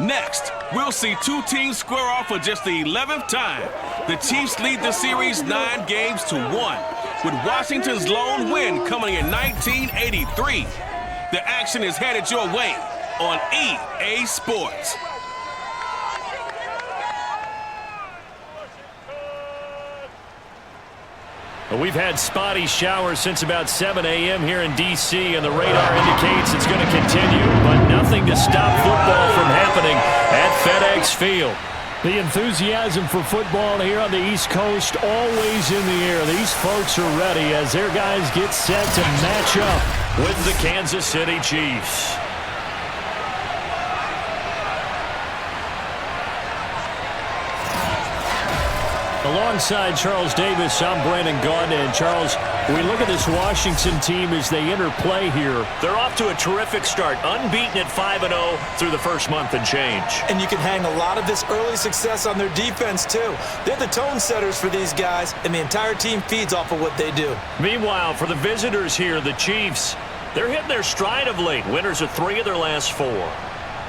Next, we'll see two teams square off for just the 11th time. The Chiefs lead the series 9 games to 1, with Washington's lone win coming in 1983. The action is headed your way on EA Sports. We've had spotty showers since about 7 a.m. here in D.C., and the radar indicates it's going to continue, but nothing to stop football from happening at FedEx Field. The enthusiasm for football here on the East Coast always in the air. These folks are ready as their guys get set to match up with the Kansas City Chiefs. Alongside Charles Davis, I'm Brandon Gaudin. And Charles, we look at this Washington team as they interplay here. They're off to a terrific start, unbeaten at 5-0 through the first month and change. And you can hang a lot of this early success on their defense, too. They're the tone setters for these guys, and the entire team feeds off of what they do. Meanwhile, for the visitors here, the Chiefs, they're hitting their stride of late. Winners of 3 of their last 4.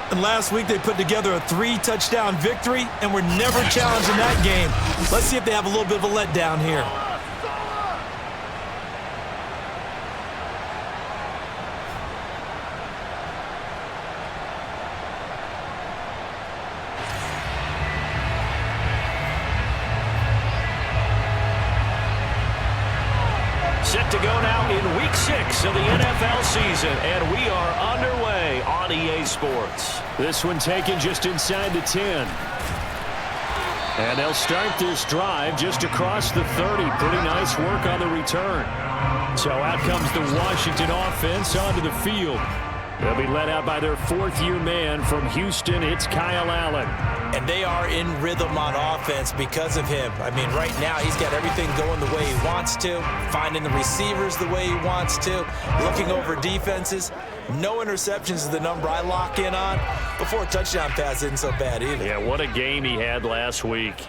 And last week they put together a 3-touchdown victory, and were never challenged in that game. Let's see if they have a little bit of a letdown here. Set to go now in Week 6 of the NFL season, and we are underway on EA Sports. This one taken just inside the 10. And they'll start this drive just across the 30. Pretty nice work on the return. So out comes the Washington offense onto the field. They'll be led out by their 4th-year man from Houston. It's Kyle Allen. And they are in rhythm on offense because of him. I mean, right now he's got everything going the way he wants to, finding the receivers the way he wants to, looking over defenses. No interceptions is the number I lock in on. Before a touchdown pass isn't so bad either. Yeah, what a game he had last week.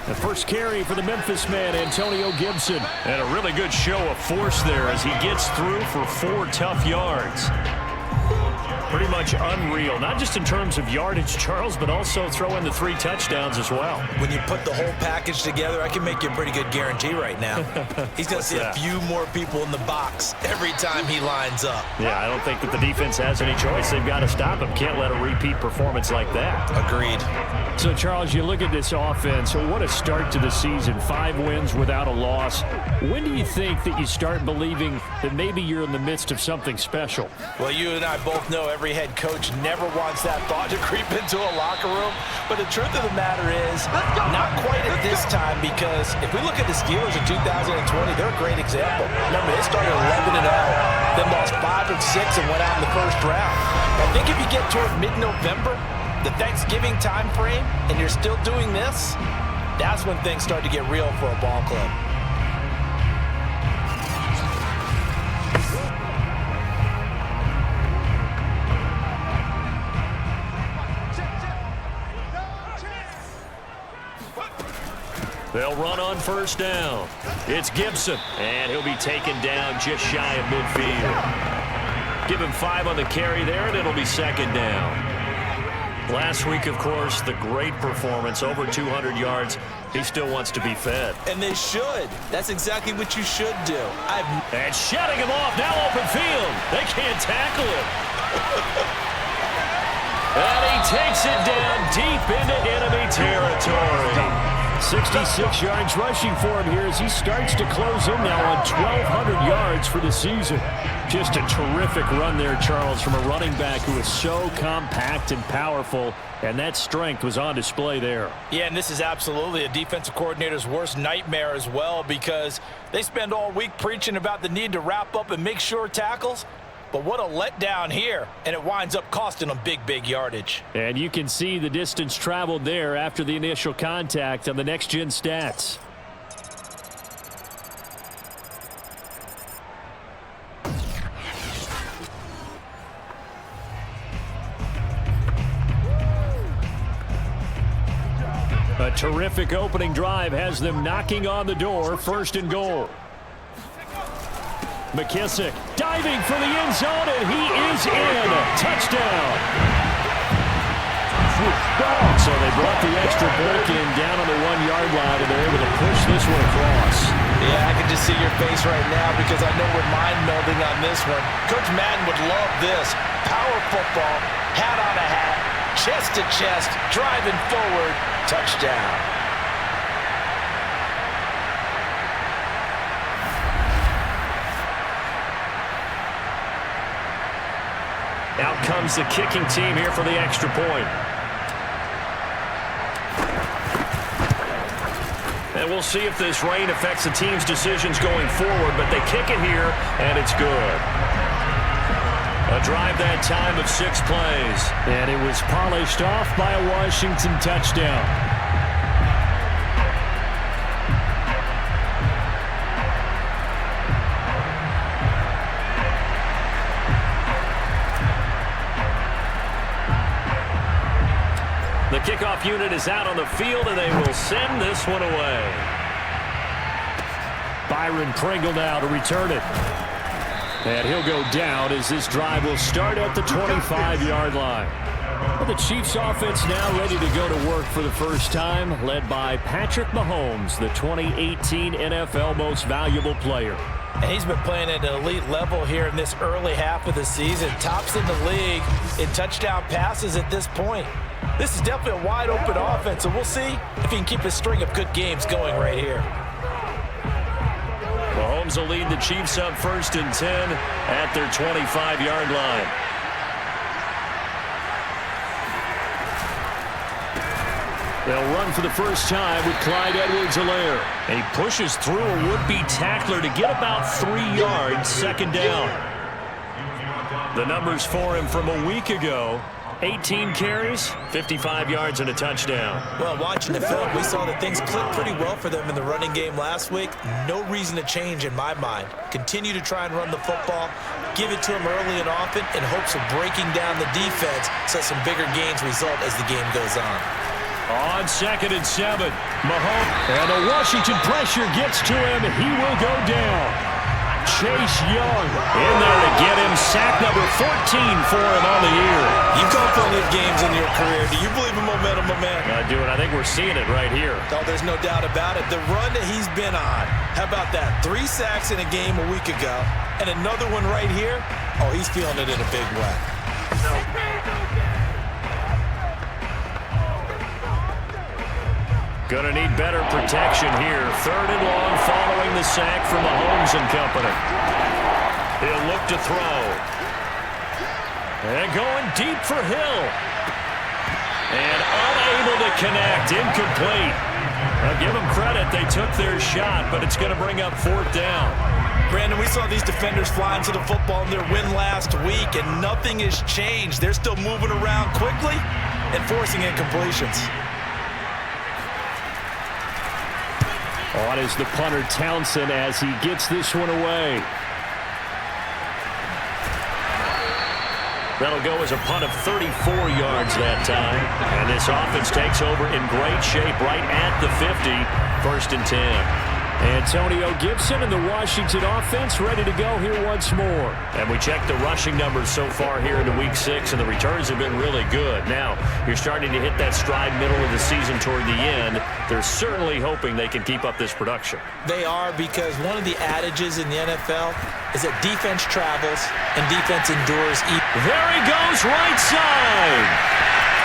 The first carry for the Memphis man, Antonio Gibson. And a really good show of force there as he gets through for 4 tough yards. Pretty much unreal, not just in terms of yardage, Charles, but also throw in the 3 touchdowns as well. When you put the whole package together, I can make you a pretty good guarantee right now. He's going to see a few more people in the box every time he lines up. Yeah, I don't think that the defense has any choice. They've got to stop him. Can't let a repeat performance like that. Agreed. So, Charles, you look at this offense. What a start to the season. 5 wins without a loss. When do you think that you start believing that maybe you're in the midst of something special? Well, you and I both know every head coach never wants that thought to creep into a locker room. But the truth of the matter is, not quite at this time, because if we look at the Steelers in 2020, they're a great example. Remember, they started 11-0, then lost 5 of 6 and went out in the first round. I think if you get toward mid-November, the Thanksgiving time frame, and you're still doing this, that's when things start to get real for a ball club. They'll run on first down. It's Gibson, and he'll be taken down just shy of midfield. Give him 5 on the carry there, and it'll be 2nd down. Last week, of course, the great performance, over 200 yards. He still wants to be fed. And they should. That's exactly what you should do. And shutting him off, now open field. They can't tackle him. And he takes it down deep into enemy territory. 66 yards rushing for him here as he starts to close in now on 1,200 yards for the season. Just a terrific run there, Charles, from a running back who is so compact and powerful, and that strength was on display there. Yeah, and this is absolutely a defensive coordinator's worst nightmare as well, because they spend all week preaching about the need to wrap up and make sure tackles. But what a letdown here, and it winds up costing them big yardage. And you can see the distance traveled there after the initial contact on the next-gen stats. A terrific opening drive has them knocking on the door, 1st and goal. McKissick diving for the end zone, and he is in. Touchdown. So they brought the extra point in down on the 1-yard line, and they're able to push this one across. Yeah, I can just see your face right now because I know we're mind-melding on this one. Coach Madden would love this. Power football, hat on a hat, chest to chest, driving forward, touchdown. Out comes the kicking team here for the extra point. And we'll see if this rain affects the team's decisions going forward, but they kick it here, and it's good. A drive that time of 6 plays. And it was polished off by a Washington touchdown. The kickoff unit is out on the field, and they will send this one away. Byron Pringle now to return it. And he'll go down as this drive will start at the 25-yard line. Well, the Chiefs offense now ready to go to work for the first time, led by Patrick Mahomes, the 2018 NFL Most Valuable Player. And he's been playing at an elite level here in this early half of the season. Tops in the league in touchdown passes at this point. This is definitely a wide-open offense, so we'll see if he can keep his string of good games going right here. Mahomes will lead the Chiefs up 1st and 10 at their 25-yard line. They'll run for the first time with Clyde Edwards-Helaire. And he pushes through a would-be tackler to get about 3 yards, 2nd down. The numbers for him from a week ago: 18 carries, 55 yards, and a touchdown. Well, watching the film, we saw that things clicked pretty well for them in the running game last week. No reason to change in my mind. Continue to try and run the football, give it to them early and often in hopes of breaking down the defense so some bigger gains result as the game goes on. On 2nd and 7, Mahomes, and the Washington pressure gets to him. He will go down. Chase Young in there to get him. Sack number 14 for him on the year. You've called plenty of games in your career. Do you believe in momentum, my man? I do, and I think we're seeing it right here. Oh, there's no doubt about it. The run that he's been on. How about that? 3 sacks in a game a week ago, and another one right here. Oh, he's feeling it in a big way. Gonna need better protection here. 3rd and long following the sack from Mahomes and company. He'll look to throw. And going deep for Hill. And unable to connect. Incomplete. I'll give them credit. They took their shot, but it's going to bring up 4th down. Brandon, we saw these defenders fly into the football in their win last week, and nothing has changed. They're still moving around quickly and forcing incompletions. On is the punter Townsend as he gets this one away. That'll go as a punt of 34 yards that time. And this offense takes over in great shape right at the 50. 1st and 10. Antonio Gibson and the Washington offense ready to go here once more. And we checked the rushing numbers so far here into Week 6, and the returns have been really good. Now, you're starting to hit that stride middle of the season toward the end. They're certainly hoping they can keep up this production. They are, because one of the adages in the NFL is that defense travels and defense endures. There he goes, right side.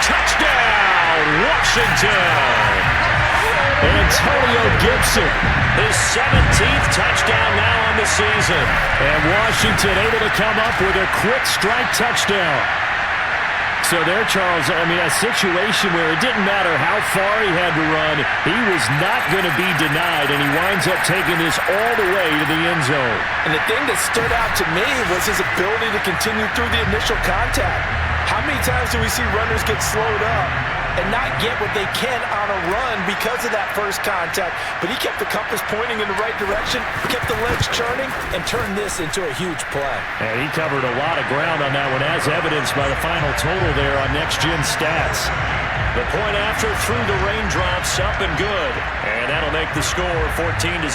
Touchdown, Washington. Antonio Gibson, his 17th touchdown now on the season. And Washington able to come up with a quick strike touchdown. So there, Charles, I mean, a situation where it didn't matter how far he had to run, he was not going to be denied, and he winds up taking this all the way to the end zone. And the thing that stood out to me was his ability to continue through the initial contact. How many times do we see runners get slowed up and not get what they can on a run because of that first contact? But he kept the compass pointing in the right direction, kept the legs churning, and turned this into a huge play. And he covered a lot of ground on that one, as evidenced by the final total there on Next Gen Stats. The point after through the raindrops, up and good. And that'll make the score 14-0.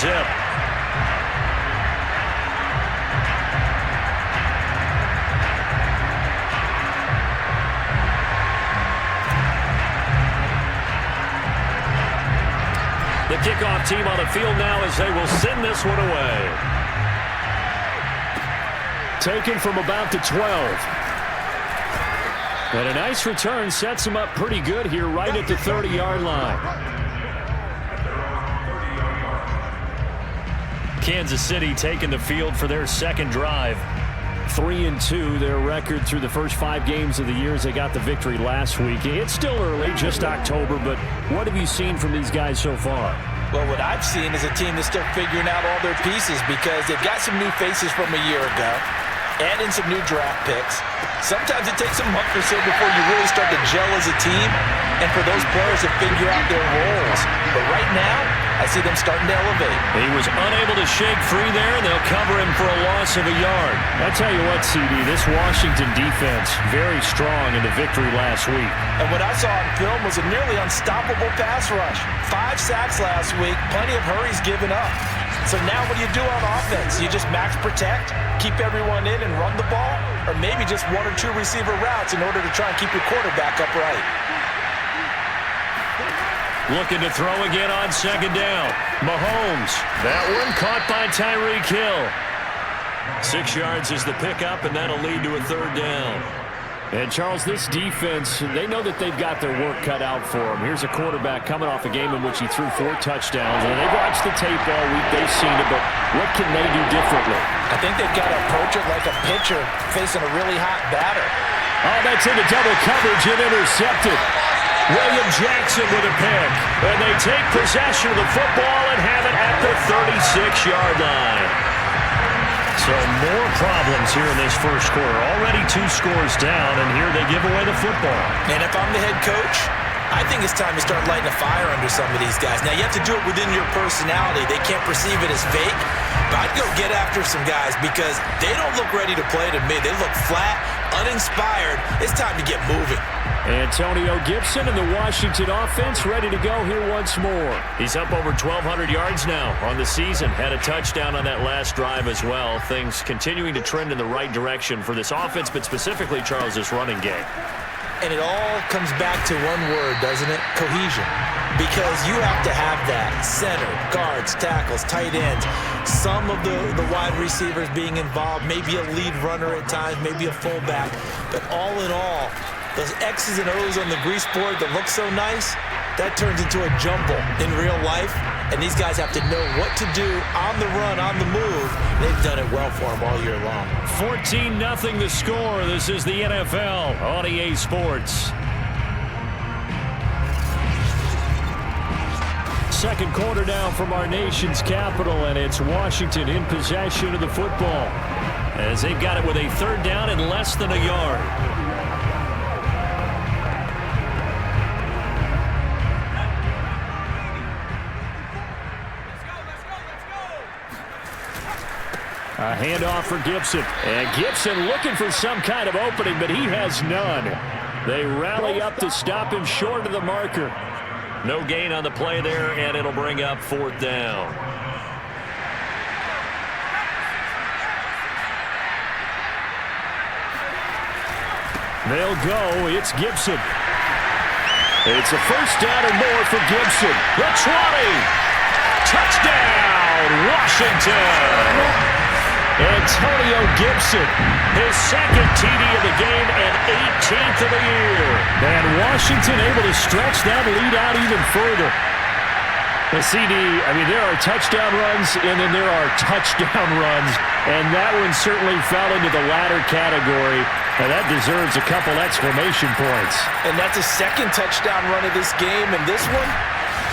the kickoff team on the field now as they will send this one away. Taken from about the 12. And a nice return sets him up pretty good here right at the 30-yard line. Kansas City taking the field for their second drive. 3-2, their record through the first 5 games of the year as they got the victory last week. It's still early, just October, but what have you seen from these guys so far? Well, what I've seen is a team that's still figuring out all their pieces because they've got some new faces from a year ago, add in some new draft picks. Sometimes it takes a month or so before you really start to gel as a team and for those players to figure out their roles. But right now, I see them starting to elevate. He was unable to shake free there, and they'll cover him for a loss of a yard. I tell you what, CD, this Washington defense, very strong in the victory last week. And what I saw on film was a nearly unstoppable pass rush. 5 sacks last week, plenty of hurries given up. So now what do you do on offense? You just max protect, keep everyone in and run the ball, or maybe just 1 or 2 receiver routes in order to try and keep your quarterback upright. Looking to throw again on second down. Mahomes. That one caught by Tyreek Hill. 6 yards is the pickup, and that'll lead to a third down. And, Charles, this defense, they know that they've got their work cut out for them. Here's a quarterback coming off a game in which he threw 4 touchdowns. And they've watched the tape all week. They've seen it, but what can they do differently? I think they've got to approach it like a pitcher facing a really hot batter. Oh, that's into double coverage and intercepted. William Jackson with a pick. And they take possession of the football and have it at the 36-yard line. So more problems here in this first quarter. Already 2 scores down, and here they give away the football. And if I'm the head coach, I think it's time to start lighting a fire under some of these guys. Now, you have to do it within your personality. They can't perceive it as fake. But I'd go get after some guys because they don't look ready to play to me. They look flat, uninspired. It's time to get moving. Antonio Gibson and the Washington offense ready to go here once more. He's up over 1,200 yards now on the season. Had a touchdown on that last drive as well. Things continuing to trend in the right direction for this offense, but specifically, Charles, this running game. And it all comes back to one word, doesn't it? Cohesion. Because you have to have that. Center, guards, tackles, tight ends. Some of the wide receivers being involved. Maybe a lead runner at times, maybe a fullback. But all in all, those X's and O's on the grease board that look so nice, that turns into a jumble in real life. And these guys have to know what to do on the run, on the move. They've done it well for them all year long. 14-0 the score. This is the NFL on EA Sports. Second quarter now from our nation's capital, and it's Washington in possession of the football. As they've got it with a third down and less than a yard. A handoff for Gibson. And Gibson looking for some kind of opening, but he has none. They rally up to stop him short of the marker. No gain on the play there, and it'll bring up 4th down. They'll go. It's Gibson. It's a first down and more for Gibson. The 20. Touchdown, Washington. Antonio Gibson, his second TD of the game and 18th of the year. And Washington able to stretch that lead out even further. The CD, I mean, there are touchdown runs and then there are touchdown runs. And that one certainly fell into the latter category. And that deserves a couple exclamation points. And that's a second touchdown run of this game. And this one,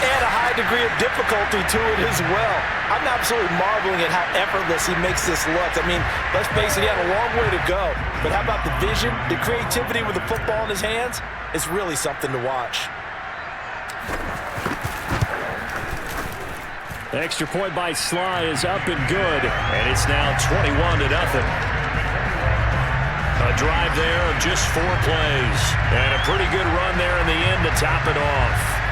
and a high degree of difficulty to it as well. I'm absolutely marveling at how effortless he makes this look. I mean, let's face it, he had a long way to go. But how about the vision, the creativity with the football in his hands? It's really something to watch. The extra point by Sly is up and good. And it's now 21-0. A drive there of just 4 plays. And a pretty good run there in the end to top it off.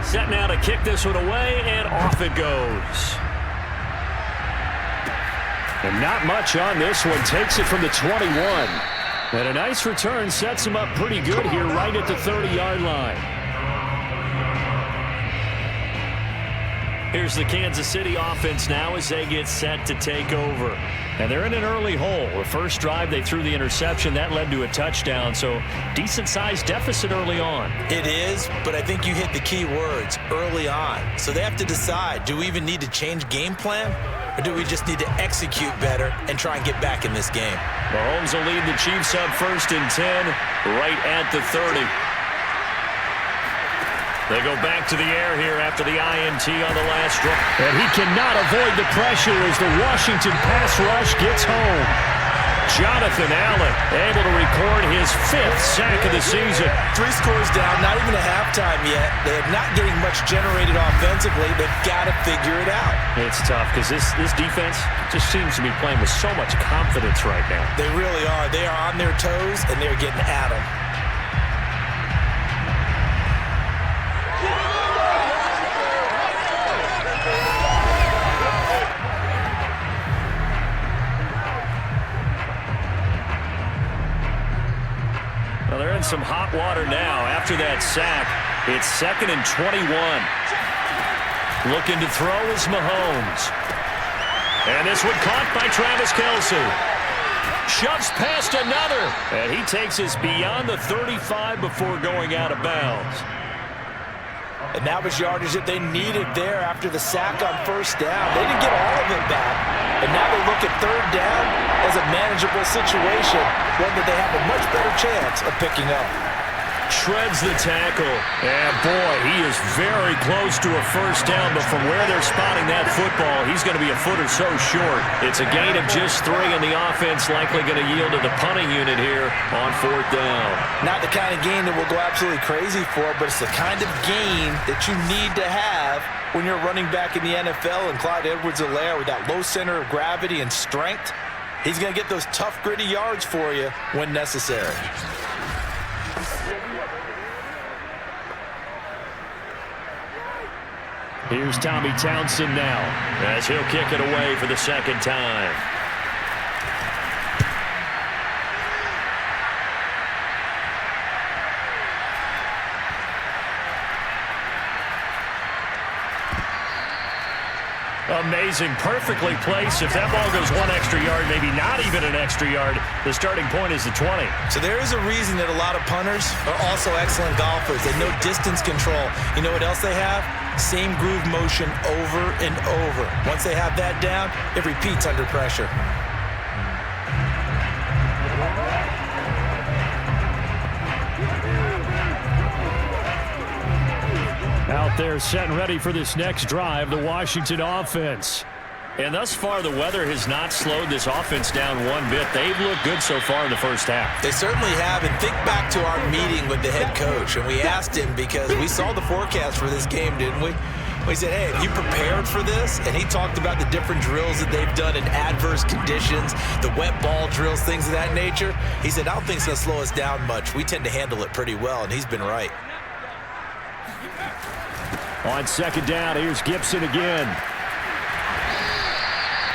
Set now to kick this one away, and off it goes. And not much on this one. Takes it from the 21. And a nice return sets him up pretty good here right at the 30-yard line. Here's the Kansas City offense now as they get set to take over. And they're in an early hole. The first drive, they threw the interception. That led to a touchdown, so decent-sized deficit early on. It is, but I think you hit the key words, early on. So they have to decide, do we even need to change game plan, or do we just need to execute better and try and get back in this game? Mahomes will lead the Chiefs up 1st and 10, right at the 30. They go back to the air here after the INT on the last drive. And he cannot avoid the pressure as the Washington pass rush gets home. Jonathan Allen able to record his 5th sack of the season. 3 scores down, not even a halftime yet. They are not getting much generated offensively. They've got to figure it out. It's tough because this defense just seems to be playing with so much confidence right now. They really are. They are on their toes, and they're getting at them. They're in some hot water now after that sack. It's 2nd and 21. Looking to throw is Mahomes. And this one caught by Travis Kelce. Shoves past another. And he takes us beyond the 35 before going out of bounds. And that was yardage that they needed there after the sack on 1st down. They didn't get all of it back. And now they look at 3rd down as a manageable situation, one that they have a much better chance of picking up. Shreds the tackle. And boy, he is very close to a 1st down, but from where they're spotting that football, he's going to be a foot or so short. It's a gain of just 3, and the offense likely going to yield to the punting unit here on 4th down. Not the kind of gain that we'll go absolutely crazy for, but it's the kind of gain that you need to have when you're running back in the NFL, and Clyde Edwards-Helaire with that low center of gravity and strength, he's going to get those tough, gritty yards for you when necessary. Here's Tommy Townsend now, as he'll kick it away for the 2nd time. Amazing, perfectly placed. If that ball goes 1 extra yard, maybe not even an extra yard, the starting point is the 20. So there is a reason that a lot of punters are also excellent golfers. They know distance control. You know what else they have? Same groove motion over and over. Once they have that down, it repeats under pressure. out there set and ready for this next drive, the Washington offense. And thus far, the weather has not slowed this offense down one bit. They've looked good so far in the first half. They certainly have. And think back to our meeting with the head coach. And we asked him, because we saw the forecast for this game, didn't we? We said, hey, have you prepared for this? And he talked about the different drills that they've done in adverse conditions, the wet ball drills, things of that nature. He said, I don't think it's going to slow us down much. We tend to handle it pretty well, and he's been right. On second down, here's Gibson again.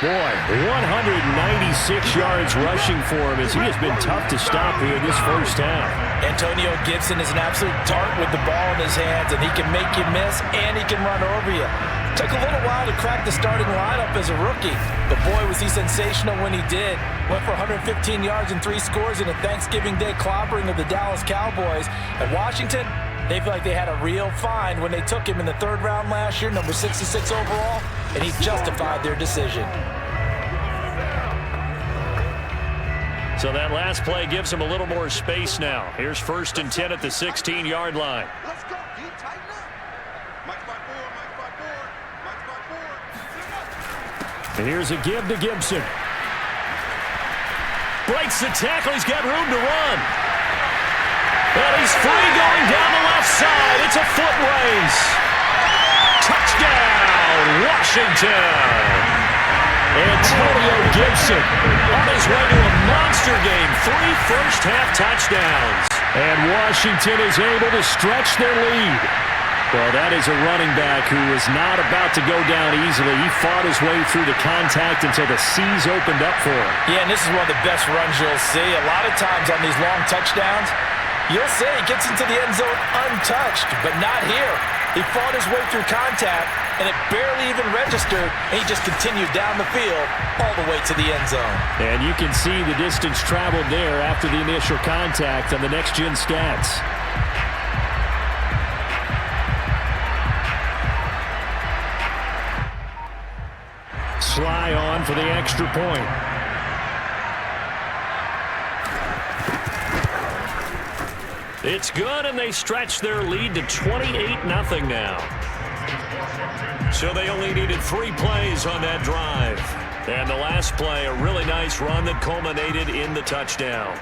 Boy, 196 yards rushing for him as he has been tough to stop here this first half. Antonio Gibson is an absolute dart with the ball in his hands, and he can make you miss, and he can run over you. Took a little while to crack the starting lineup as a rookie, but boy, was he sensational when he did. Went for 115 yards and 3 scores in a Thanksgiving Day clobbering of the Dallas Cowboys. At Washington, they feel like they had a real find when they took him in the 3rd round last year, number 66 overall, and he justified their decision. So that last play gives him a little more space now. Here's 1st and 10 at the 16-yard line. Let's go. Can you tighten up? Mike's by 4. Mike's by 4. Mike's by 4. And here's a give to Gibson. Breaks the tackle. He's got room to run. And he's free going down the left side. It's a foot race. Touchdown, Washington. Antonio Gibson on his way to a monster game. 3 first-half touchdowns. And Washington is able to stretch their lead. Well, that is a running back who is not about to go down easily. He fought his way through the contact until the seas opened up for him. Yeah, and this is one of the best runs you'll see. A lot of times on these long touchdowns, you'll say he gets into the end zone untouched, but not here. He fought his way through contact, and it barely even registered, and he just continued down the field all the way to the end zone. And you can see the distance traveled there after the initial contact on the next-gen stats. Sly on for the extra point. It's good, and they stretch their lead to 28-0 now. So they only needed 3 plays on that drive. And the last play, a really nice run that culminated in the touchdown.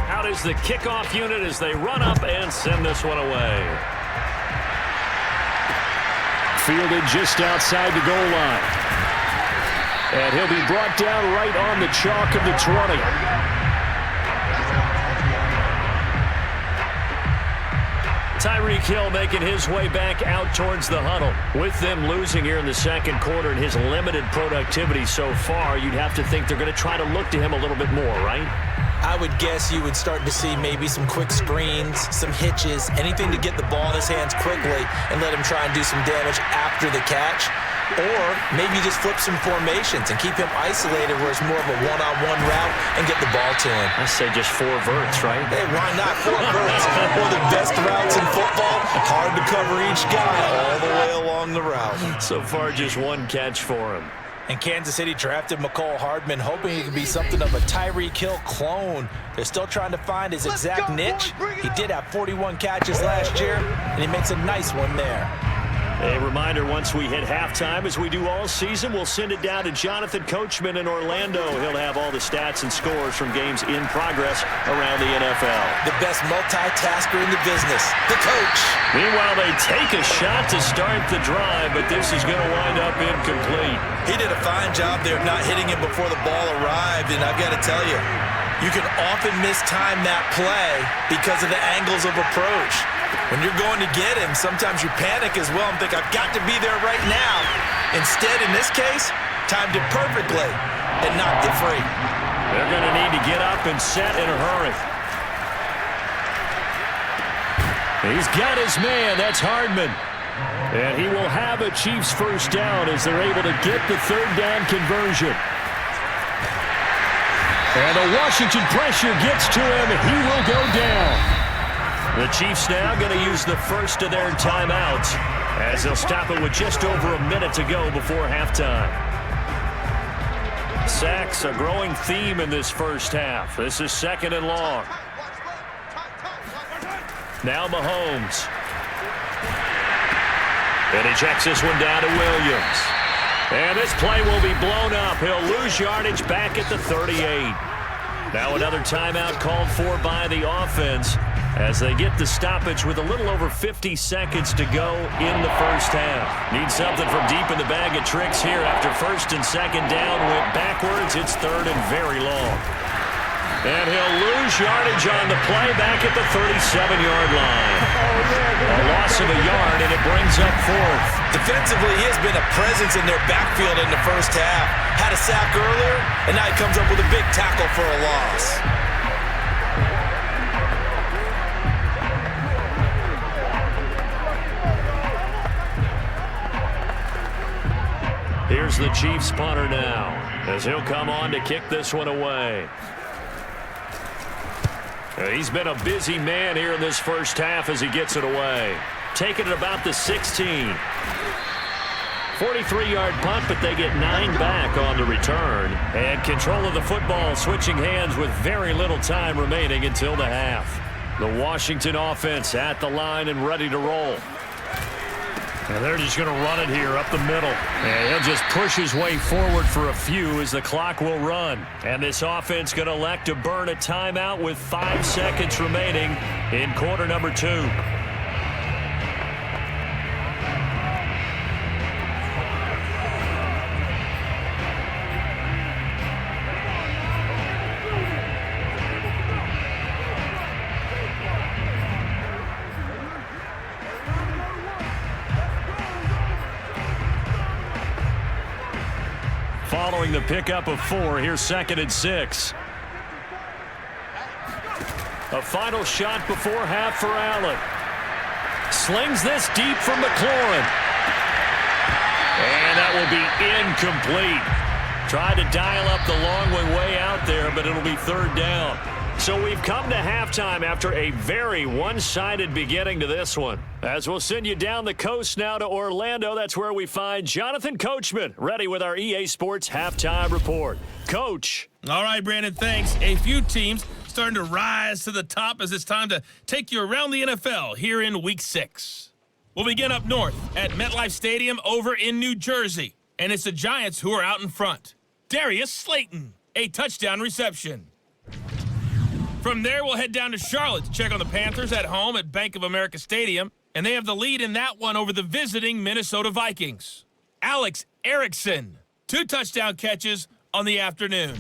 Out is the kickoff unit as they run up and send this one away. Fielded just outside the goal line. And he'll be brought down right on the chalk of the 20. Tyreek Hill making his way back out towards the huddle. With them losing here in the second quarter and his limited productivity so far, you'd have to think they're going to try to look to him a little bit more, right? I would guess you would start to see maybe some quick screens, some hitches, anything to get the ball in his hands quickly and let him try and do some damage after the catch. Or maybe just flip some formations and keep him isolated where it's more of a one-on-one route and get the ball to him. I say just 4 verts, right? Hey, why not 4 verts? One of the best routes in football. Hard to cover each guy all the way along the route. So far, just 1 catch for him. And Kansas City drafted McCole Hardman, hoping he could be something of a Tyreek Hill clone. They're still trying to find his exact niche. He did have 41 catches last year, and he makes a nice one there. A reminder, once we hit halftime, as we do all season, we'll send it down to Jonathan Coachman in Orlando. He'll have all the stats and scores from games in progress around the NFL. The best multitasker in the business, the coach. Meanwhile, they take a shot to start the drive, but this is going to wind up incomplete. He did a fine job there of not hitting him before the ball arrived, and I've got to tell you, you can often mistime that play because of the angles of approach. When you're going to get him, sometimes you panic as well and think, I've got to be there right now. Instead, in this case, timed it perfectly and knocked it free. They're going to need to get up and set in a hurry. He's got his man. That's Hardman. And he will have a Chiefs first down as they're able to get the 3rd down conversion. And the Washington pressure gets to him. He will go down. The Chiefs now going to use the first of their timeouts as they'll stop it with just over a minute to go before halftime. Sacks, a growing theme in this first half. This is 2nd and long. Now Mahomes. And he checks this one down to Williams. And this play will be blown up. He'll lose yardage back at the 38. Now another timeout called for by the offense as they get the stoppage with a little over 50 seconds to go in the first half. Need something from deep in the bag of tricks here after 1st and 2nd down. Went backwards. It's 3rd and very long. And he'll lose yardage on the play back at the 37-yard line. A loss of a yard, and it brings up 4th. Defensively, he has been a presence in their backfield in the first half. Had a sack earlier, and now he comes up with a big tackle for a loss. Here's the Chiefs punter now as he'll come on to kick this one away. He's been a busy man here in this first half as he gets it away. Taking it about the 16. 43-yard punt, but they get 9 back on the return. And control of the football switching hands with very little time remaining until the half. The Washington offense at the line and ready to roll. And they're just going to run it here up the middle. And he'll just push his way forward for a few as the clock will run. And this offense going to elect to burn a timeout with 5 seconds remaining in quarter number 2. following the pickup of 4. Here's 2nd and 6. A final shot before half for Allen. Slings this deep from McLaurin. And that will be incomplete. Tried to dial up the long one way out there, but it'll be 3rd down. So we've come to halftime after a very one-sided beginning to this one. As we'll send you down the coast now to Orlando, that's where we find Jonathan Coachman, ready with our EA Sports Halftime Report. Coach. All right, Brandon, thanks. A few teams starting to rise to the top as it's time to take you around the NFL here in Week 6. We'll begin up north at MetLife Stadium over in New Jersey. And it's the Giants who are out in front. Darius Slayton, a touchdown reception. From there, we'll head down to Charlotte to check on the Panthers at home at Bank of America Stadium. And they have the lead in that one over the visiting Minnesota Vikings. Alex Erickson, 2 touchdown catches on the afternoon.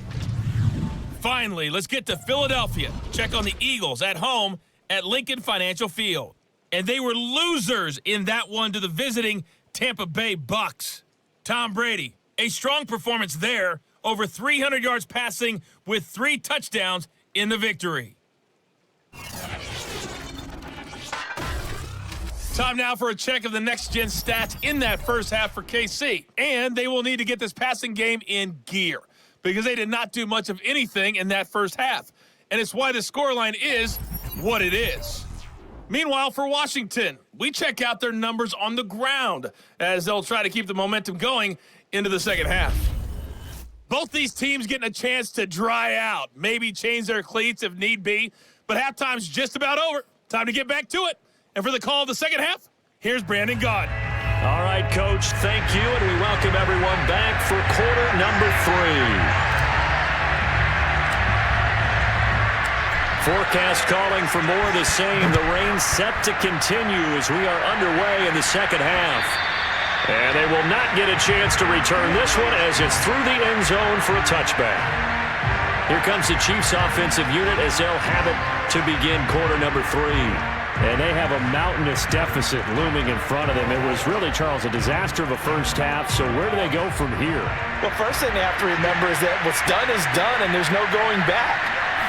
Finally, let's get to Philadelphia. Check on the Eagles at home at Lincoln Financial Field. And they were losers in that one to the visiting Tampa Bay Bucks. Tom Brady, a strong performance there, over 300 yards passing with 3 touchdowns in the victory. Time now for a check of the next-gen stats in that first half for KC. And they will need to get this passing game in gear because they did not do much of anything in that first half. And it's why the scoreline is what it is. Meanwhile, for Washington, we check out their numbers on the ground as they'll try to keep the momentum going into the second half. Both these teams getting a chance to dry out, maybe change their cleats if need be, but halftime's just about over. Time to get back to it. And for the call of the second half, here's Brandon Gaudin. All right, Coach, thank you, and we welcome everyone back for quarter number 3. Forecast calling for more of the same. The rain set to continue as we are underway in the second half. And they will not get a chance to return this one as it's through the end zone for a touchback. Here comes the Chiefs offensive unit as they'll have it to begin quarter number 3. And they have a mountainous deficit looming in front of them. It was really, Charles, a disaster of a first half. So where do they go from here? Well, first thing they have to remember is that what's done is done and there's no going back.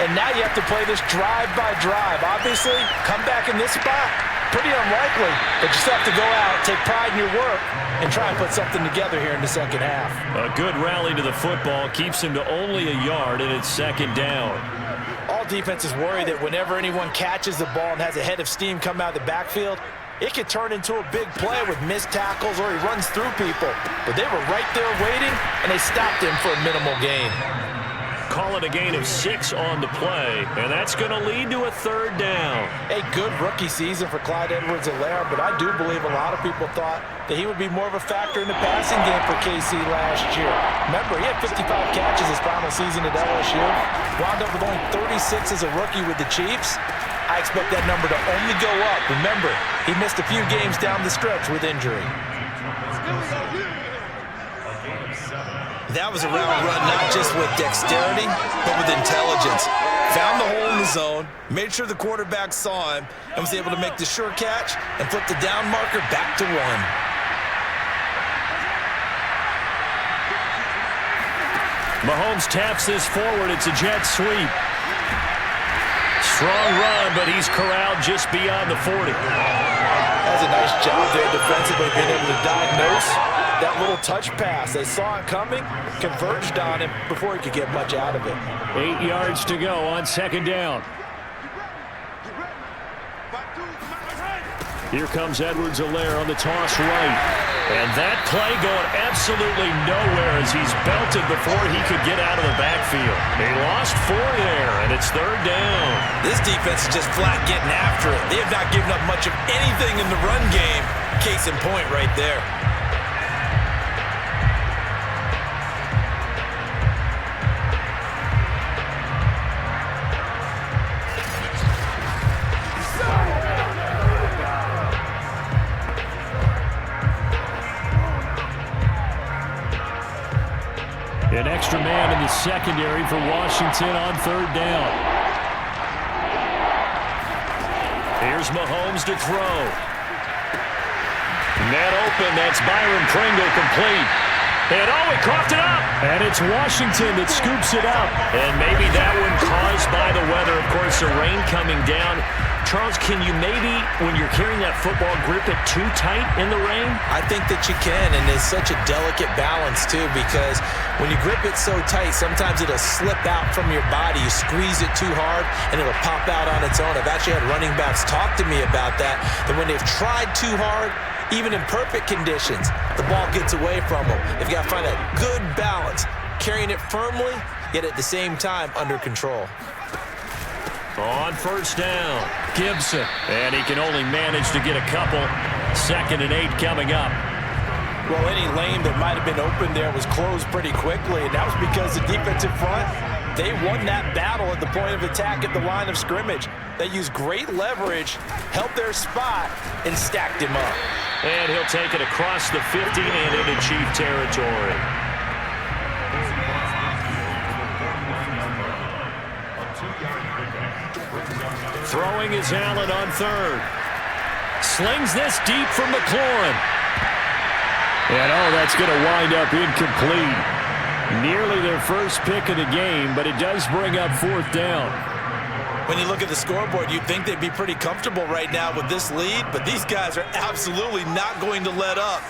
And now you have to play this drive by drive. Obviously, come back in this spot, pretty unlikely. But you still have to go out, take pride in your work, and try and put something together here in the second half. A good rally to the football keeps him to only a yard, and it's second down. All defenses worry that whenever anyone catches the ball and has a head of steam come out of the backfield, it could turn into a big play with missed tackles or he runs through people. But they were right there waiting, and they stopped him for a minimal gain. Call it a gain of 6 on the play, and that's going to lead to a third down. A good rookie season for Clyde Edwards-Helaire, but I do believe a lot of people thought that he would be more of a factor in the passing game for KC last year. Remember, he had 55 catches his final season at LSU, wound up with only 36 as a rookie with the Chiefs. I expect that number to only go up. Remember, he missed a few games down the stretch with injury. That was a route run not just with dexterity, but with intelligence. Found the hole in the zone, made sure the quarterback saw him, and was able to make the sure catch and flip the down marker back to 1. Mahomes taps this forward. It's a jet sweep. Strong run, but he's corralled just beyond the 40. That was a nice job there defensively, being able to diagnose that little touch pass. They saw it coming, converged on him before he could get much out of it. 8 yards to go on second down. Here comes Edwards-Helaire on the toss right. And that play going absolutely nowhere as he's belted before he could get out of the backfield. They lost 4 there, and it's third down. This defense is just flat getting after it. They have not given up much of anything in the run game. Case in point right there. An extra man in the secondary for Washington on third down. Here's Mahomes to throw. Net open, that's Byron Pringle complete. And oh, he coughed it up. And it's Washington that scoops it up. And maybe that one caused by the weather. Of course, the rain coming down. Charles, can you maybe, when you're carrying that football, grip it too tight in the rain? I think that you can, and it's such a delicate balance, too, because when you grip it so tight, sometimes it'll slip out from your body. You squeeze it too hard, and it'll pop out on its own. I've actually had running backs talk to me about that when they've tried too hard, even in perfect conditions, the ball gets away from them. They've got to find that good balance, carrying it firmly, yet at the same time under control. On first down, Gibson. And he can only manage to get a couple. 2nd and 8 coming up. Well, any lane that might have been open there was closed pretty quickly, and that was because the defensive front, they won that battle at the point of attack at the line of scrimmage. They used great leverage, held their spot, and stacked him up. And he'll take it across the 50 and into Chief territory. Throwing is Allen on 3rd. Slings this deep from McLaurin. And oh, that's going to wind up incomplete. Nearly their first pick of the game, but it does bring up 4th down. When you look at the scoreboard, you'd think they'd be pretty comfortable right now with this lead, but these guys are absolutely not going to let up.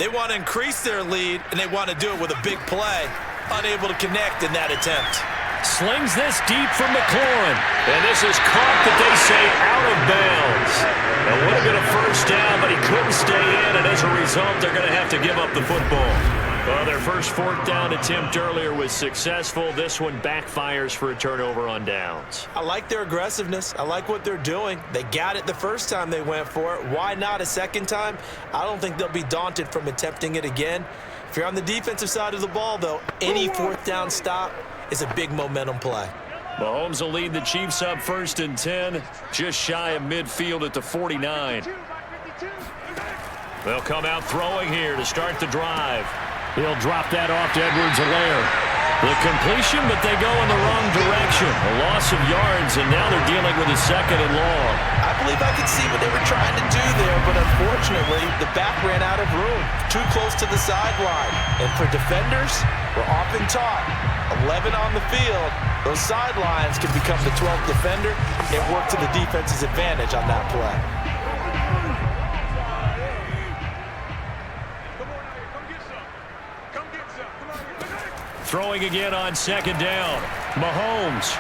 They want to increase their lead, and they want to do it with a big play. Unable to connect in that attempt. Slings this deep from McLaurin. And this is caught, that they say, out of bounds. It would have been a first down, but he couldn't stay in, and as a result, they're going to have to give up the football. Well, their first 4th down attempt earlier was successful. This one backfires for a turnover on downs. I like their aggressiveness. I like what they're doing. They got it the first time they went for it. Why not a second time? I don't think they'll be daunted from attempting it again. If you're on the defensive side of the ball, though, any 4th down stop is a big momentum play. Mahomes will lead the Chiefs up 1st and 10, just shy of midfield at the 49. They'll come out throwing here to start the drive. He'll drop that off to Edwards-Helaire. The completion, but they go in the wrong direction. A loss of yards, and now they're dealing with a 2nd and long. I believe I could see what they were trying to do there, but unfortunately, the back ran out of room. Too close to the sideline. And for defenders, we're often taught 11 on the field. Those sidelines can become the 12th defender and work to the defense's advantage on that play. Throwing again on 2nd down. Mahomes.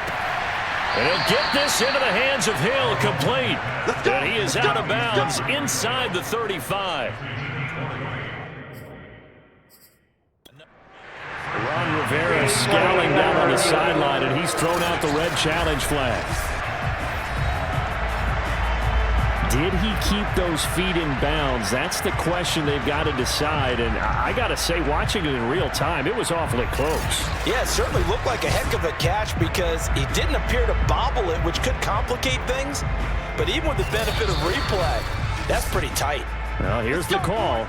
And he'll get this into the hands of Hill, complete. And he is out of bounds inside the 35. Ron Rivera scowling down on the sideline, and he's thrown out the red challenge flag. Did he keep those feet in bounds? That's the question they've got to decide. And I got to say, watching it in real time, it was awfully close. Yeah, it certainly looked like a heck of a catch because he didn't appear to bobble it, which could complicate things. But even with the benefit of replay, that's pretty tight. Well, here's the call.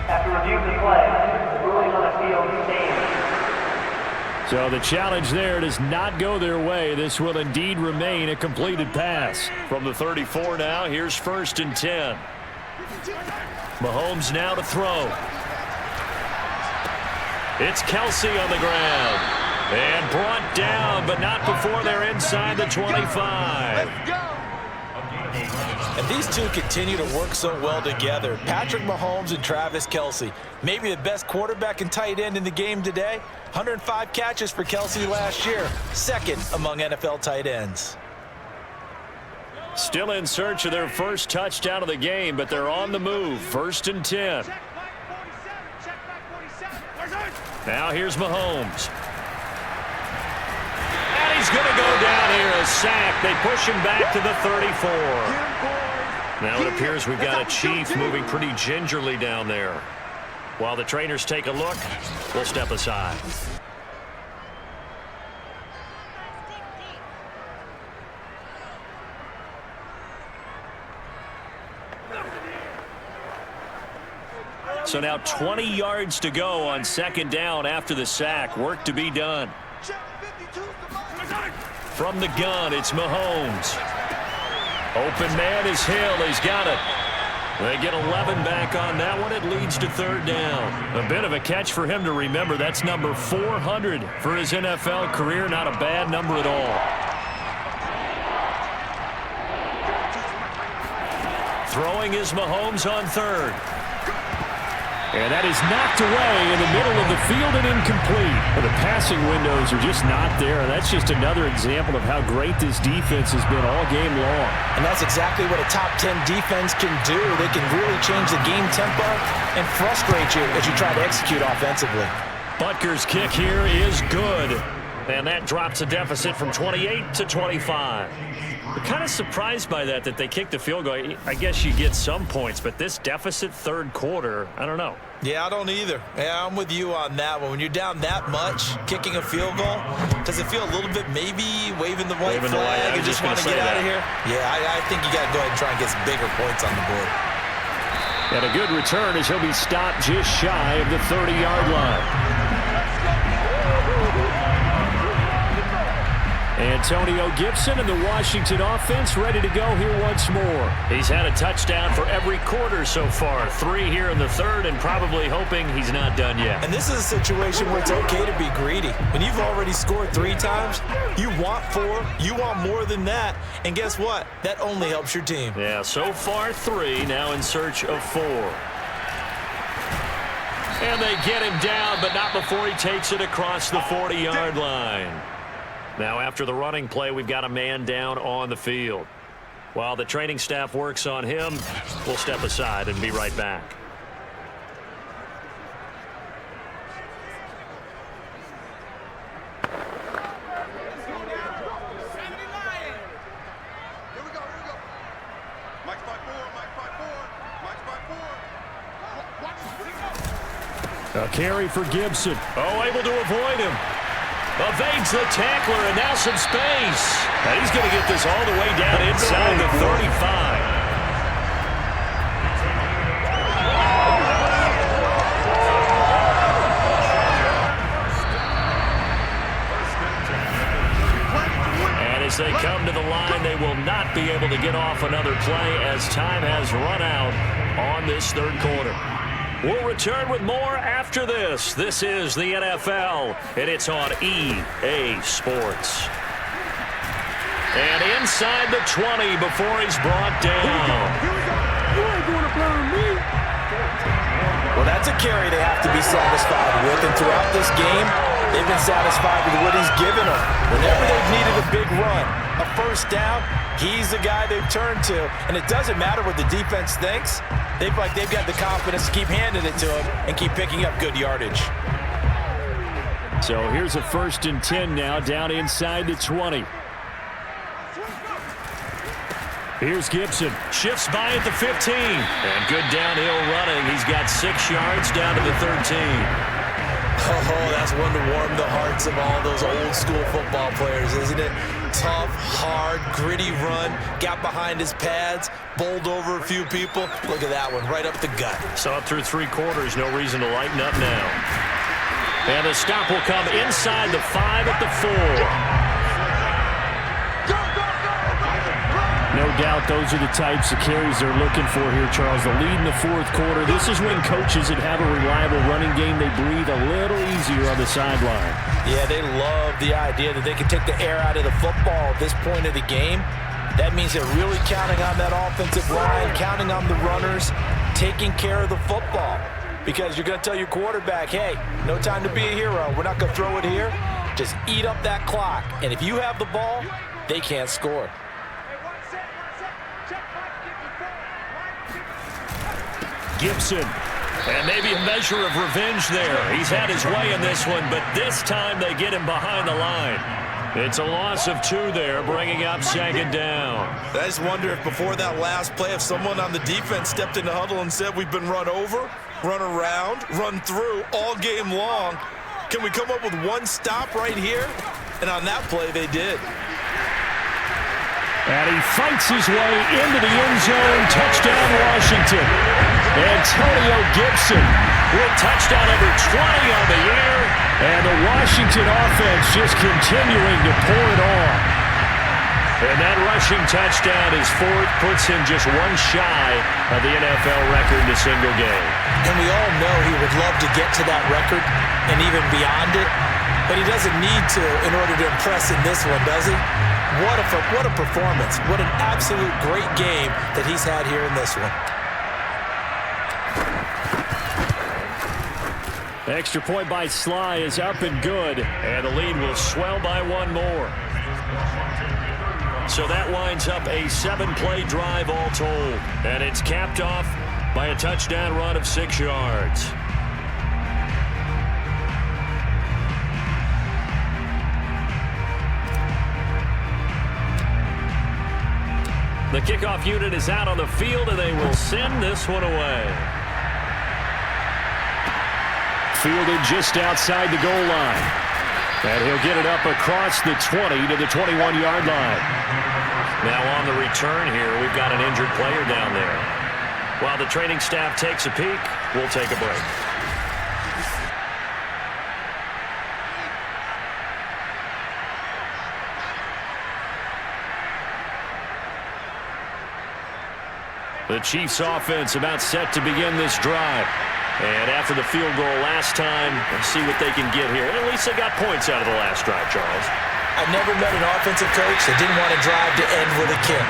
After review the play, ruling on the field stands. So the challenge there does not go their way. This will indeed remain a completed pass. From the 34 now, here's 1st and 10. Mahomes now to throw. It's Kelsey on the ground. And brought down, but not before they're inside the 25. And these two continue to work so well together. Patrick Mahomes and Travis Kelce. Maybe the best quarterback and tight end in the game today. 105 catches for Kelce last year. 2nd among NFL tight ends. Still in search of their first touchdown of the game, but they're on the move. 1st and 10. Now here's Mahomes. And he's going to go down here, a sack. They push him back to the 34. Now it appears we've got a Chief moving pretty gingerly down there. While the trainers take a look, we'll step aside. So now 20 yards to go on 2nd down after the sack. Work to be done. From the gun, it's Mahomes. Open man is Hill. He's got it. They get 11 back on that one. It leads to third down. A bit of a catch for him to remember. That's number 400 for his NFL career. Not a bad number at all. Throwing is Mahomes on third. And that is knocked away in the middle of the field and incomplete. The passing windows are just not there. That's just another example of how great this defense has been all game long. And that's exactly what a top 10 defense can do. They can really change the game tempo and frustrate you as you try to execute offensively. Butker's kick here is good. And that drops a deficit from 28 to 25. I'm kind of surprised by that they kicked the field goal. I guess you get some points, but this deficit third quarter, I don't know. Yeah, I don't either. Yeah, I'm with you on that one. When you're down that much, kicking a field goal, does it feel a little bit maybe waving the white flag and just want to get out of here? Yeah, I think you got to go ahead and try and get some bigger points on the board. And a good return as he'll be stopped just shy of the 30-yard line. Antonio Gibson and the Washington offense ready to go here once more. He's had a touchdown for every quarter so far. 3 here in the third, and probably hoping he's not done yet. And this is a situation where it's okay to be greedy. When you've already scored 3 times, you want 4, you want more than that. And guess what? That only helps your team. Yeah, so far 3, now in search of 4. And they get him down, but not before he takes it across the 40-yard line. Now after the running play, we've got a man down on the field. While the training staff works on him, we'll step aside and be right back. Here we go. Mike's 5-4, Mike's 5-4. A carry for Gibson. Oh, able to avoid him. Evades the tackler, and now some space. And he's going to get this all the way down inside the 35. And as they come to the line, they will not be able to get off another play as time has run out on this third quarter. We'll return with more after this. This is the NFL, and it's on EA Sports. And inside the 20 before he's brought down. You ain't going to burn me. Well, that's a carry they have to be satisfied with. And throughout this game, they've been satisfied with what he's given them. Whenever they've needed a big run, a first down, he's the guy they've turned to. And it doesn't matter what the defense thinks. They've got the confidence to keep handing it to him and keep picking up good yardage. So here's a 1st and 10 now down inside the 20. Here's Gibson. Shifts by at the 15. And good downhill running. He's got 6 yards down to the 13. Oh, that's one to warm the hearts of all those old school football players, isn't it? Tough, hard, gritty run, got behind his pads, bowled over a few people. Look at that one, right up the gut. So up through 3 quarters, no reason to lighten up now. And the stop will come inside the 5 at the 4. No doubt those are the types of carries they're looking for here, Charles. The lead in the 4th quarter. This is when coaches that have a reliable running game, they breathe a little easier on the sideline. Yeah, they love the idea that they can take the air out of the football at this point of the game. That means they're really counting on that offensive line, counting on the runners, taking care of the football. Because you're going to tell your quarterback, hey, no time to be a hero. We're not going to throw it here. Just eat up that clock. And if you have the ball, they can't score. Gibson. And maybe a measure of revenge there. He's had his way in this one, but this time they get him behind the line. It's a loss of 2 there, bringing up 2nd down. I just wonder if before that last play, if someone on the defense stepped in the huddle and said, we've been run over, run around, run through all game long. Can we come up with one stop right here? And on that play, they did. And he fights his way into the end zone. Touchdown, Washington. Antonio Gibson with touchdown number 20 on the year. And the Washington offense just continuing to pour it on. And that rushing touchdown, his fourth, puts him just one shy of the NFL record in a single game. And we all know he would love to get to that record and even beyond it, but he doesn't need to in order to impress in this one, does he? What a performance. What an absolute great game that he's had here in this one. Extra point by Sly is up and good. And the lead will swell by one more. So that winds up a 7-play drive all told. And it's capped off by a touchdown run of 6 yards. The kickoff unit is out on the field, and they will send this one away. Fielded just outside the goal line. And he'll get it up across the 20 to the 21-yard line. Now on the return here, we've got an injured player down there. While the training staff takes a peek, we'll take a break. The Chiefs offense about set to begin this drive. And after the field goal last time, let's see what they can get here. And at least they got points out of the last drive, Charles. I've never met an offensive coach that didn't want to drive to end with a kick.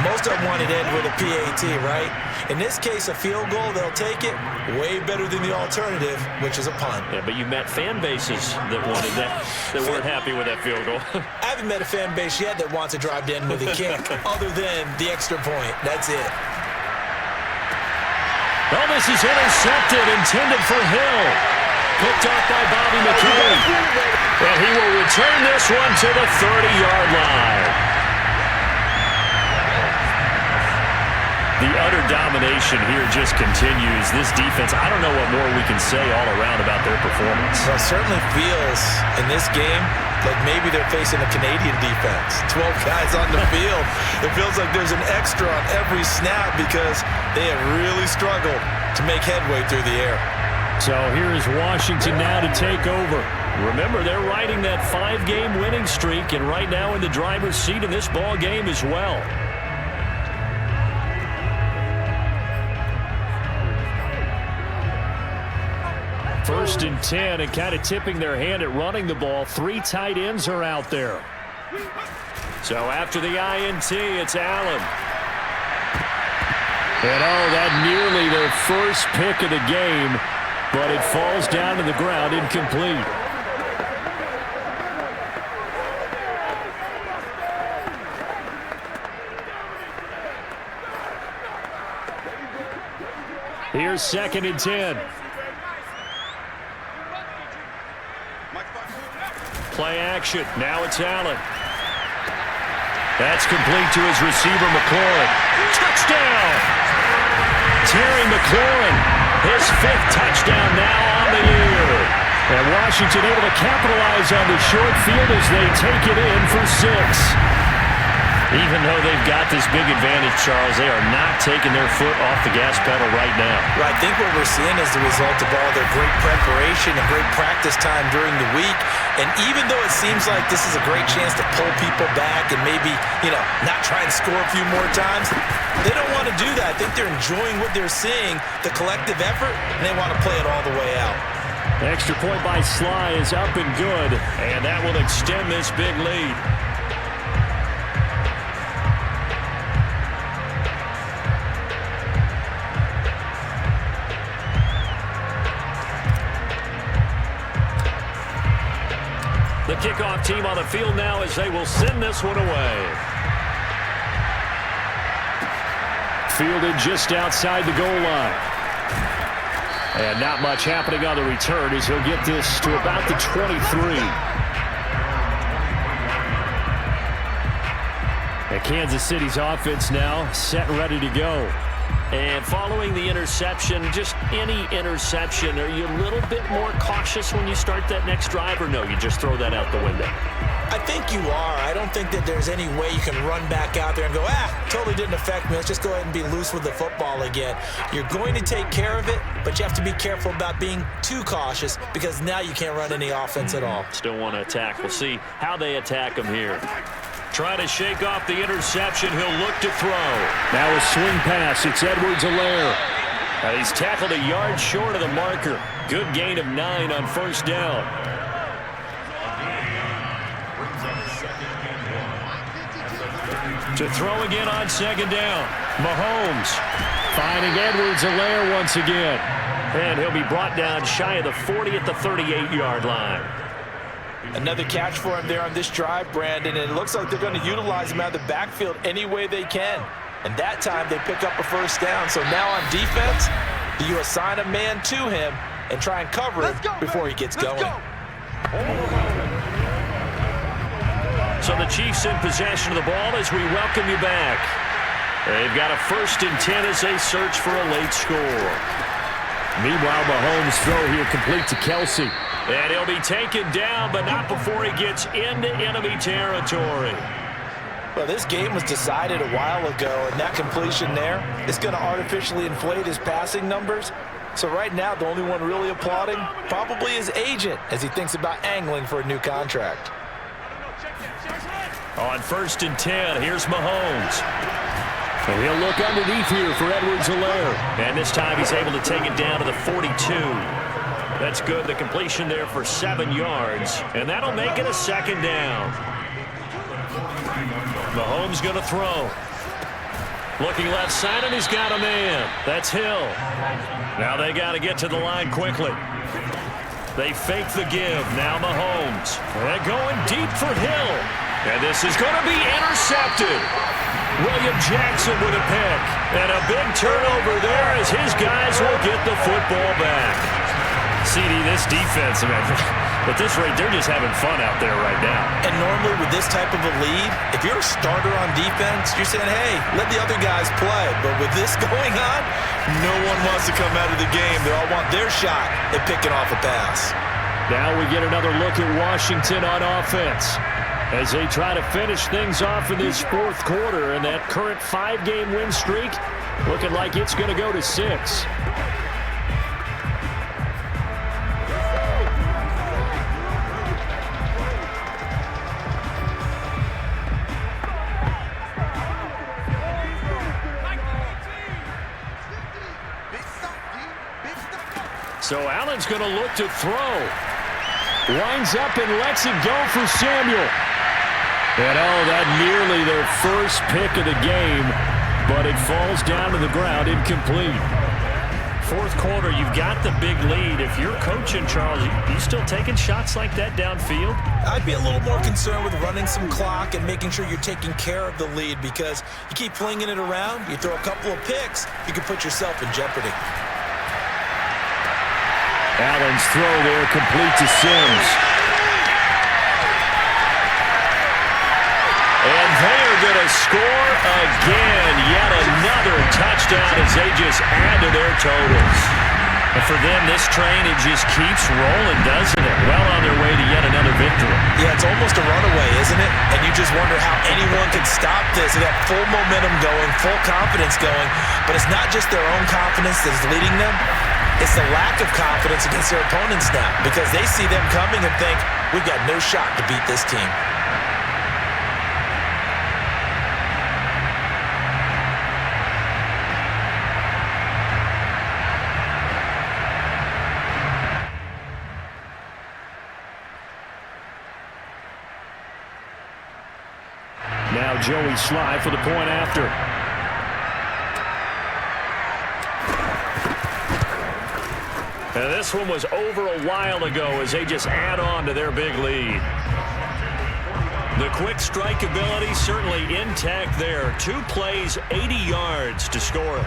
Most of them wanted to end with a PAT, right? In this case, a field goal, they'll take it. Way better than the alternative, which is a punt. Yeah, but you met fan bases that wanted that, that weren't happy with that field goal. I haven't met a fan base yet that wants to drive to end with a kick, other than the extra point. That's it. Oh, this is intercepted, intended for Hill. Picked off by Bobby McCain. And he will return this one to the 30-yard line. The utter domination here just continues. This defense, I don't know what more we can say all around about their performance. Well, it certainly feels in this game like maybe they're facing a Canadian defense. 12 guys on the field. It feels like there's an extra on every snap because they have really struggled to make headway through the air. So here is Washington now to take over. Remember, they're riding that 5-game winning streak, and right now in the driver's seat in this ball game as well. First and 10, and kind of tipping their hand at running the ball. 3 tight ends are out there. So after the INT, it's Allen. And oh, that nearly their first pick of the game, but it falls down to the ground incomplete. Here's 2nd and 10. Play action. Now it's Allen. That's complete to his receiver, McLaurin. Touchdown! Terry McLaurin, his 5th touchdown now on the year. And Washington able to capitalize on the short field as they take it in for 6. Even though they've got this big advantage, Charles, they are not taking their foot off the gas pedal right now. Right, I think what we're seeing is the result of all their great preparation and great practice time during the week. And even though it seems like this is a great chance to pull people back and maybe, not try and score a few more times, they don't want to do that. I think they're enjoying what they're seeing, the collective effort, and they want to play it all the way out. Extra point by Sly is up and good. And that will extend this big lead. The kickoff team on the field now as they will send this one away. Fielded just outside the goal line. And not much happening on the return as he'll get this to about the 23. And Kansas City's offense now set and ready to go. And following the interception, just any interception, are you a little bit more cautious when you start that next drive, or no, you just throw that out the window? I think you are. I don't think that there's any way you can run back out there and go, totally didn't affect me. Let's just go ahead and be loose with the football again. You're going to take care of it, but you have to be careful about being too cautious because now you can't run any offense at all. Still want to attack. We'll see how they attack them here. Trying to shake off the interception. He'll look to throw. Now a swing pass. It's Edwards-Helaire. And he's tackled a yard short of the marker. Good gain of 9 on first down. To throw again on second down. Mahomes finding Edwards-Helaire once again. And he'll be brought down shy of the 40 at the 38-yard line. Another catch for him there on this drive, Brandon, and it looks like they're going to utilize him out of the backfield any way they can. And that time they pick up a first down. So now on defense, do you assign a man to him and try and cover it before he gets going? So the Chiefs in possession of the ball as we welcome you back. They've got a 1st and 10 as they search for a late score. Meanwhile, Mahomes' throw here complete to Kelsey. And he'll be taken down, but not before he gets into enemy territory. Well, this game was decided a while ago, and that completion there is going to artificially inflate his passing numbers. So right now, the only one really applauding probably his agent as he thinks about angling for a new contract. On 1st and 10, here's Mahomes. And he'll look underneath here for Edwards-Helaire. And this time he's able to take it down to the 42. That's good. The completion there for 7 yards. And that'll make it a 2nd down. Mahomes going to throw. Looking left side, and he's got a man. That's Hill. Now they got to get to the line quickly. They fake the give. Now Mahomes. They're going deep for Hill. And this is going to be intercepted. William Jackson with a pick. And a big turnover there as his guys will get the football back. CD, this defense, man, at this rate, they're just having fun out there right now. And normally with this type of a lead, if you're a starter on defense, you're saying, hey, let the other guys play. But with this going on, no one wants to come out of the game. They all want their shot at picking off a pass. Now we get another look at Washington on offense as they try to finish things off in this 4th quarter, and that current 5-game win streak looking like it's going to go to 6. So Allen's going to look to throw. Winds up and lets it go for Samuel. And that nearly their first pick of the game, but it falls down to the ground incomplete. 4th quarter, you've got the big lead. If you're coaching, Charles, you still taking shots like that downfield? I'd be a little more concerned with running some clock and making sure you're taking care of the lead, because you keep flinging it around, you throw a couple of picks, you can put yourself in jeopardy. Allen's throw there complete to Sims. And they are going to score again. Yet another touchdown as they just add to their totals. And for them, this train, it just keeps rolling, doesn't it? Well on their way to yet another victory. Yeah, it's almost a runaway, isn't it? And you just wonder how anyone can stop this. They got full momentum going, full confidence going. But it's not just their own confidence that's leading them. It's the lack of confidence against their opponents now, because they see them coming and think, we've got no shot to beat this team. Now Joey Sly for the point after. And this one was over a while ago as they just add on to their big lead. The quick strike ability certainly intact there. 2 plays, 80 yards to score it.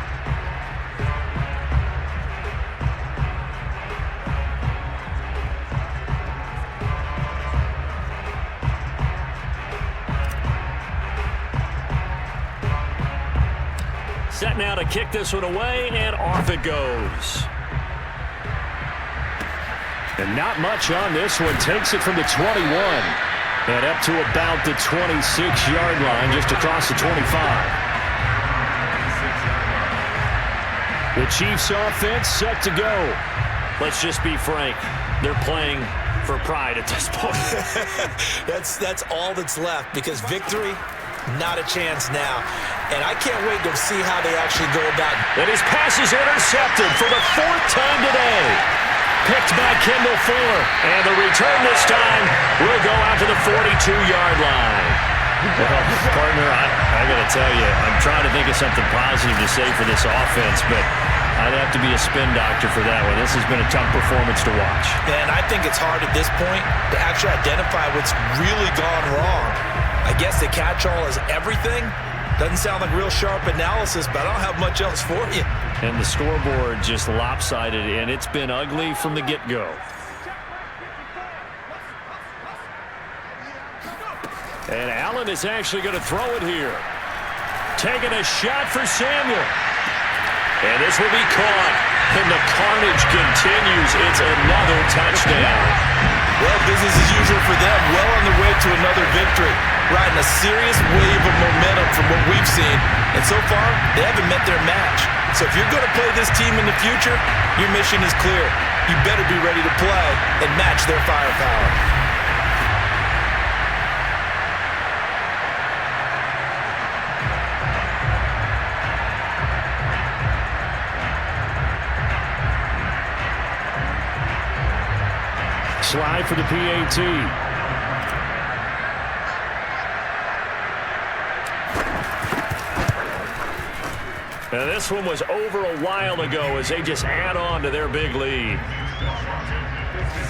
Set now to kick this one away, and off it goes. And not much on this one. Takes it from the 21 and up to about the 26-yard line, just across the 25. The Chiefs offense set to go. Let's just be frank. They're playing for pride at this point. That's all that's left, because victory, not a chance now. And I can't wait to see how they actually go about it. And his pass is intercepted for the 4th time today. Picked by Kendall Fuller. And the return this time will go out to the 42-yard line. Well, partner, I got to tell you, I'm trying to think of something positive to say for this offense, but I'd have to be a spin doctor for that one. This has been a tough performance to watch. And I think it's hard at this point to actually identify what's really gone wrong. I guess the catch-all is everything. Doesn't sound like real sharp analysis, but I don't have much else for you. And the scoreboard just lopsided, and it's been ugly from the get-go. And Allen is actually going to throw it here. Taking a shot for Samuel. And this will be caught. And the carnage continues. It's another touchdown. Well, business as usual for them. Well on the way to another victory. Riding a serious wave of momentum from what we've seen. And so far, they haven't met their match. So if you're going to play this team in the future, your mission is clear. You better be ready to play and match their firepower. Slide for the PAT. Now this one was over a while ago as they just add on to their big lead.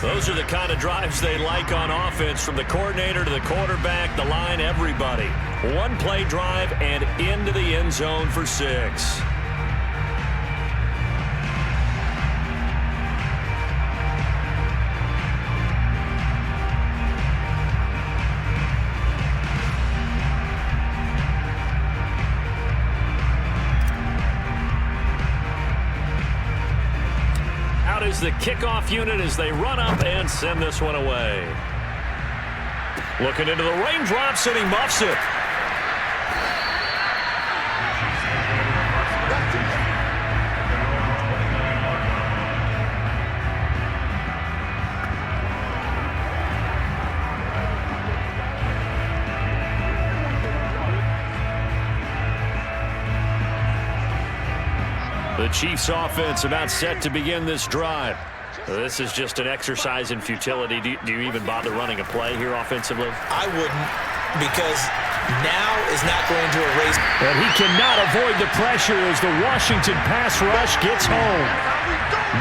Those are the kind of drives they like on offense, from the coordinator to the quarterback, the line, everybody. One play drive and into the end zone for 6. Is the kickoff unit as they run up and send this one away. Looking into the raindrops, and he muffs it. The Chiefs offense about set to begin this drive. This is just an exercise in futility. Do you even bother running a play here offensively? I wouldn't, because now is not going to erase. And he cannot avoid the pressure as the Washington pass rush gets home.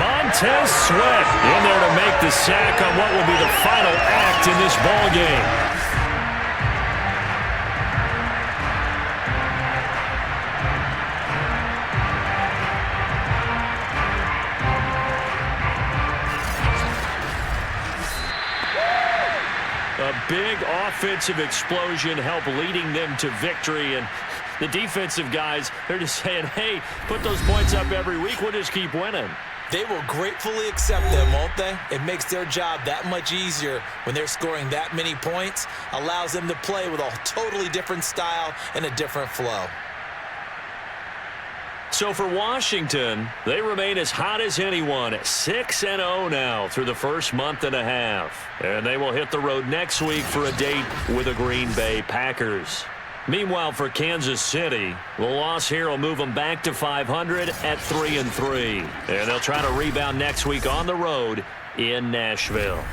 Montez Sweat in there to make the sack on what will be the final act in this ball game. A big offensive explosion helped leading them to victory. And the defensive guys, they're just saying, hey, put those points up every week. We'll just keep winning. They will gratefully accept them, won't they? It makes their job that much easier when they're scoring that many points. Allows them to play with a totally different style and a different flow. So for Washington, they remain as hot as anyone, 6-0 now through the first month and a half. And they will hit the road next week for a date with the Green Bay Packers. Meanwhile, for Kansas City, the loss here will move them back to 500 at 3-3. And they'll try to rebound next week on the road in Nashville.